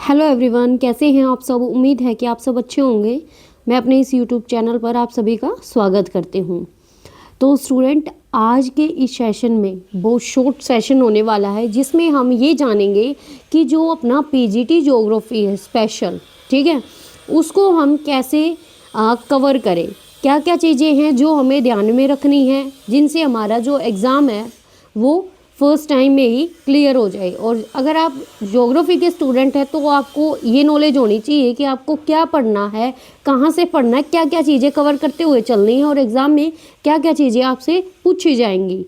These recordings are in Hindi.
हेलो एवरीवन, कैसे हैं आप सब। उम्मीद है कि आप सब अच्छे होंगे। मैं अपने इस यूट्यूब चैनल पर आप सभी का स्वागत करती हूं। तो स्टूडेंट, आज के इस सेशन में बहुत शॉर्ट सेशन होने वाला है, जिसमें हम ये जानेंगे कि जो अपना पीजीटी ज्योग्राफी है स्पेशल, ठीक है, उसको हम कैसे कवर करें। क्या क्या चीज़ें हैं जो हमें ध्यान में रखनी है, जिनसे हमारा जो एग्ज़ाम है वो फर्स्ट टाइम में ही क्लियर हो जाए। और अगर आप ज्योग्राफी के स्टूडेंट हैं तो आपको ये नॉलेज होनी चाहिए कि आपको क्या पढ़ना है, कहाँ से पढ़ना है, क्या क्या चीज़ें कवर करते हुए चलनी है और एग्ज़ाम में क्या क्या चीज़ें आपसे पूछी जाएंगी।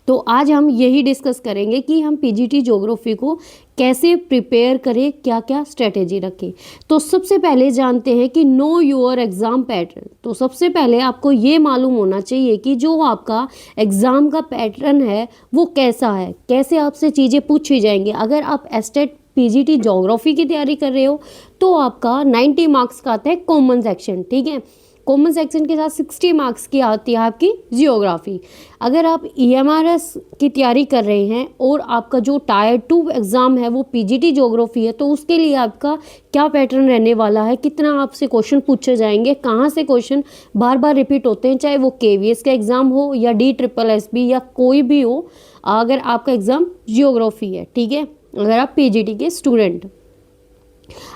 तो आज हम यही डिस्कस करेंगे कि हम पीजीटी ज्योग्राफी को कैसे प्रिपेयर करें, क्या क्या स्ट्रेटेजी रखें। तो सबसे पहले जानते हैं कि नो योर एग्ज़ाम पैटर्न। तो सबसे पहले आपको ये मालूम होना चाहिए कि जो आपका एग्ज़ाम का पैटर्न है वो कैसा है, कैसे आपसे चीज़ें पूछी जाएंगी। अगर आप एस्टेट पीजीटी ज्योग्राफी की तैयारी कर रहे हो तो आपका 90 मार्क्स का आता है कॉमन सेक्शन, ठीक है। कॉमन सेक्शन के साथ 60 मार्क्स की आती है आपकी जियोग्राफी। अगर आप ईएमआरएस की तैयारी कर रहे हैं और आपका जो टायर 2 एग्ज़ाम है वो पीजीटी ज्योग्राफी है, तो उसके लिए आपका क्या पैटर्न रहने वाला है, कितना आपसे क्वेश्चन पूछे जाएंगे, कहाँ से क्वेश्चन बार बार रिपीट होते हैं, चाहे वो केवीएस का एग्ज़ाम हो या DSSB या कोई भी हो, अगर आपका एग्ज़ाम जियोग्राफी है, ठीक है। अगर आप पीजीटी के स्टूडेंट,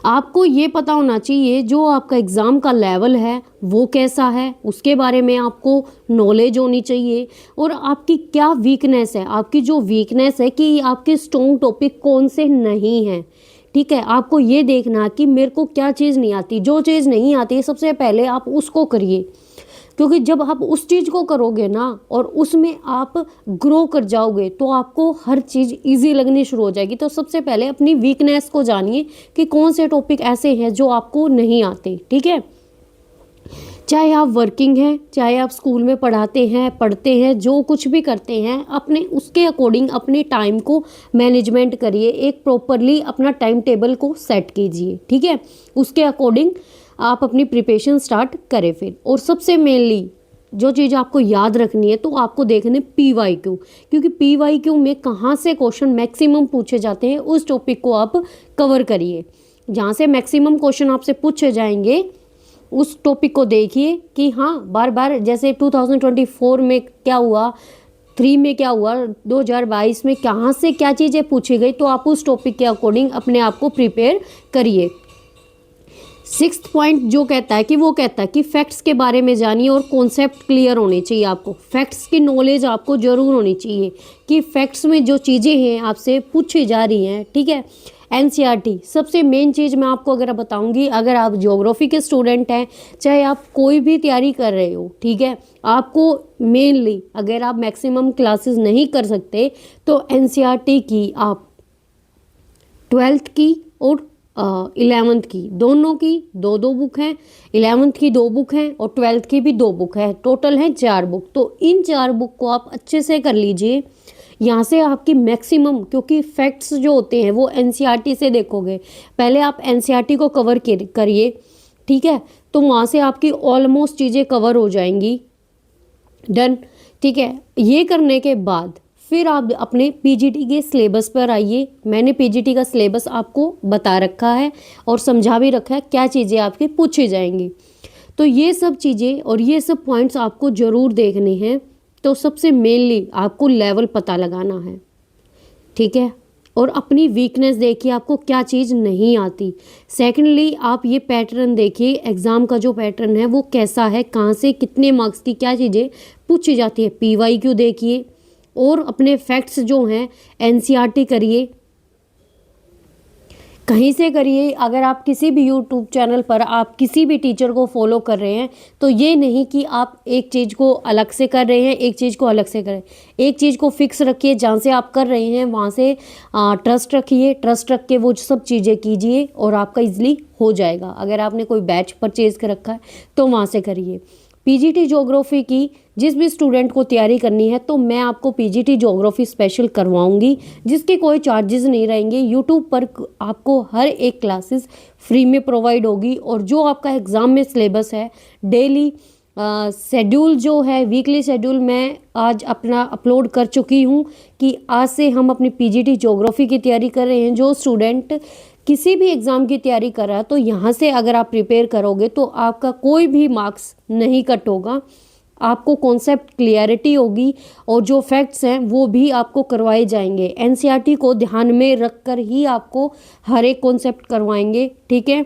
आपको ये पता होना चाहिए जो आपका एग्ज़ाम का लेवल है वो कैसा है, उसके बारे में आपको नॉलेज होनी चाहिए। और आपकी क्या वीकनेस है, आपकी जो वीकनेस है कि आपके स्ट्रॉन्ग टॉपिक कौन से नहीं हैं, ठीक है। आपको ये देखना कि मेरे को क्या चीज़ नहीं आती। जो चीज़ नहीं आती सबसे पहले आप उसको करिए, क्योंकि जब आप उस चीज़ को करोगे ना और उसमें आप ग्रो कर जाओगे तो आपको हर चीज़ इजी लगनी शुरू हो जाएगी। तो सबसे पहले अपनी वीकनेस को जानिए कि कौन से टॉपिक ऐसे हैं जो आपको नहीं आते, ठीक है। चाहे आप वर्किंग हैं, चाहे आप स्कूल में पढ़ाते हैं, पढ़ते हैं, जो कुछ भी करते हैं, अपने उसके अकॉर्डिंग अपने टाइम को मैनेजमेंट करिए। एक प्रॉपरली अपना टाइम टेबल को सेट कीजिए, ठीक है। उसके अकॉर्डिंग आप अपनी प्रिपरेशन स्टार्ट करें फिर। और सबसे मेनली जो चीज़ आपको याद रखनी है तो आपको देखने PYQ, क्योंकि PYQ में कहाँ से क्वेश्चन मैक्सिमम पूछे जाते हैं उस टॉपिक को आप कवर करिए। जहाँ से मैक्सिमम क्वेश्चन आपसे पूछे जाएंगे उस टॉपिक को देखिए कि हाँ बार बार, जैसे 2024 में क्या हुआ, 3 में क्या हुआ, 2022 में कहाँ से क्या चीज़ें पूछी गई, तो आप उस टॉपिक के अकॉर्डिंग अपने आप को प्रिपेयर करिए। 6th पॉइंट जो कहता है कि वो कहता है कि फैक्ट्स के बारे में जानिए और कॉन्सेप्ट क्लियर होने चाहिए। आपको फैक्ट्स की नॉलेज आपको ज़रूर होनी चाहिए कि फैक्ट्स में जो चीज़ें हैं आपसे पूछी जा रही हैं, ठीक है। एनसीईआरटी सबसे मेन चीज़ मैं आपको अगर बताऊंगी, अगर आप ज्योग्राफी के स्टूडेंट हैं, चाहे आप कोई भी तैयारी कर रहे हो, ठीक है, आपको मेनली अगर आप मैक्सिमम क्लासेस नहीं कर सकते तो एनसीईआरटी की आप 12th की और 11th की दोनों की दो दो बुक हैं। 11th की 2 बुक हैं और 12th की भी 2 बुक है, टोटल हैं 4 बुक। तो इन 4 बुक को आप अच्छे से कर लीजिए। यहाँ से आपकी मैक्सिमम, क्योंकि फैक्ट्स जो होते हैं वो एनसीईआरटी से देखोगे, पहले आप एनसीईआरटी को कवर करिए, ठीक है। तो वहाँ से आपकी ऑलमोस्ट चीज़ें कवर हो जाएंगी, डन, ठीक है। ये करने के बाद फिर आप अपने पीजीटी के सिलेबस पर आइए। मैंने पीजीटी का सिलेबस आपको बता रखा है और समझा भी रखा है क्या चीज़ें आपके पूछी जाएंगी। तो ये सब चीज़ें और ये सब पॉइंट्स आपको ज़रूर देखने हैं। तो सबसे मेनली आपको लेवल पता लगाना है, ठीक है, और अपनी वीकनेस देखिए आपको क्या चीज़ नहीं आती। सेकेंडली आप ये पैटर्न देखिए, एग्ज़ाम का जो पैटर्न है वो कैसा है, कहाँ से कितने मार्क्स की क्या चीज़ें पूछी जाती है। PYQ देखिए और अपने फैक्ट्स जो हैं एनसीईआरटी करिए, कहीं से करिए। अगर आप किसी भी यूट्यूब चैनल पर आप किसी भी टीचर को फॉलो कर रहे हैं तो ये नहीं कि आप एक चीज़ को अलग से कर रहे हैं, एक चीज़ को अलग से करें। एक चीज़ को फिक्स रखिए, जहाँ से आप कर रहे हैं वहाँ से ट्रस्ट रखिए, ट्रस्ट रख के वो सब चीज़ें कीजिए और आपका इजली हो जाएगा। अगर आपने कोई बैच परचेज कर रखा है तो वहाँ से करिए। पीजीटी ज्योग्राफी की जिस भी स्टूडेंट को तैयारी करनी है तो मैं आपको पीजीटी ज्योग्राफी स्पेशल करवाऊंगी, जिसके कोई चार्जेस नहीं रहेंगे। यूट्यूब पर आपको हर एक क्लासेस फ्री में प्रोवाइड होगी। और जो आपका एग्ज़ाम में सिलेबस है, डेली शेड्यूल जो है, वीकली शेड्यूल मैं आज अपना अपलोड कर चुकी हूँ कि आज से हम अपनी पीजीटी ज्योग्राफी की तैयारी कर रहे हैं। जो स्टूडेंट किसी भी एग्ज़ाम की तैयारी कर रहा है तो यहाँ से अगर आप प्रिपेयर करोगे तो आपका कोई भी मार्क्स नहीं कट होगा, आपको कॉन्सेप्ट क्लियरिटी होगी और जो फैक्ट्स हैं वो भी आपको करवाए जाएंगे। एनसीईआरटी को ध्यान में रख कर ही आपको हर एक कॉन्सेप्ट करवाएंगे, ठीक है।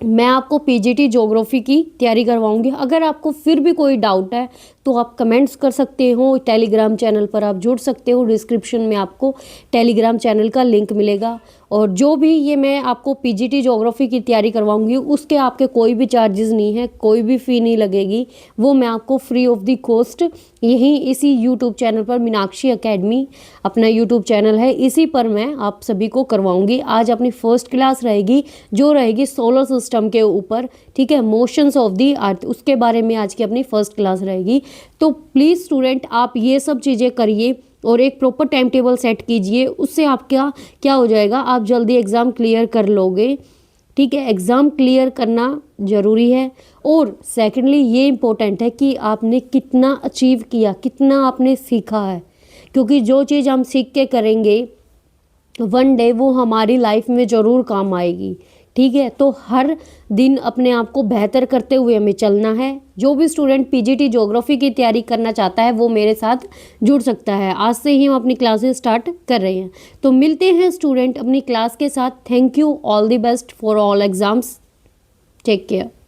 मैं आपको पीजीटी ज्योग्राफी की तैयारी करवाऊंगी। अगर आपको फिर भी कोई डाउट है तो आप कमेंट्स कर सकते हो, टेलीग्राम चैनल पर आप जुड़ सकते हो, डिस्क्रिप्शन में आपको टेलीग्राम चैनल का लिंक मिलेगा। और जो भी ये मैं आपको पीजीटी ज्योग्राफी की तैयारी करवाऊंगी उसके आपके कोई भी चार्जेस नहीं है, कोई भी फ़ी नहीं लगेगी, वो मैं आपको फ्री ऑफ द कॉस्ट यहीं इसी यूट्यूब चैनल पर, मीनाक्षी एकेडमी अपना यूट्यूब चैनल है, इसी पर मैं आप सभी को करवाऊंगी। आज अपनी फर्स्ट क्लास रहेगी जो रहेगी सोलर सिस्टम के ऊपर, ठीक है, मोशंस ऑफ द अर्थ, उसके बारे में आज की अपनी फर्स्ट क्लास रहेगी। तो प्लीज़ स्टूडेंट आप ये सब चीज़ें करिए और एक प्रॉपर टाइम टेबल सेट कीजिए, उससे आपका क्या हो जाएगा, आप जल्दी एग्ज़ाम क्लियर कर लोगे, ठीक है। एग्ज़ाम क्लियर करना ज़रूरी है और सेकेंडली ये इम्पोर्टेंट है कि आपने कितना अचीव किया, कितना आपने सीखा है, क्योंकि जो चीज़ हम सीख के करेंगे वन डे वो हमारी लाइफ में ज़रूर काम आएगी, ठीक है। तो हर दिन अपने आप को बेहतर करते हुए हमें चलना है। जो भी स्टूडेंट पीजीटी ज्योग्राफी की तैयारी करना चाहता है वो मेरे साथ जुड़ सकता है। आज से ही हम अपनी क्लासेस स्टार्ट कर रहे हैं। तो मिलते हैं स्टूडेंट अपनी क्लास के साथ। Thank you, all the best for all exams, take care.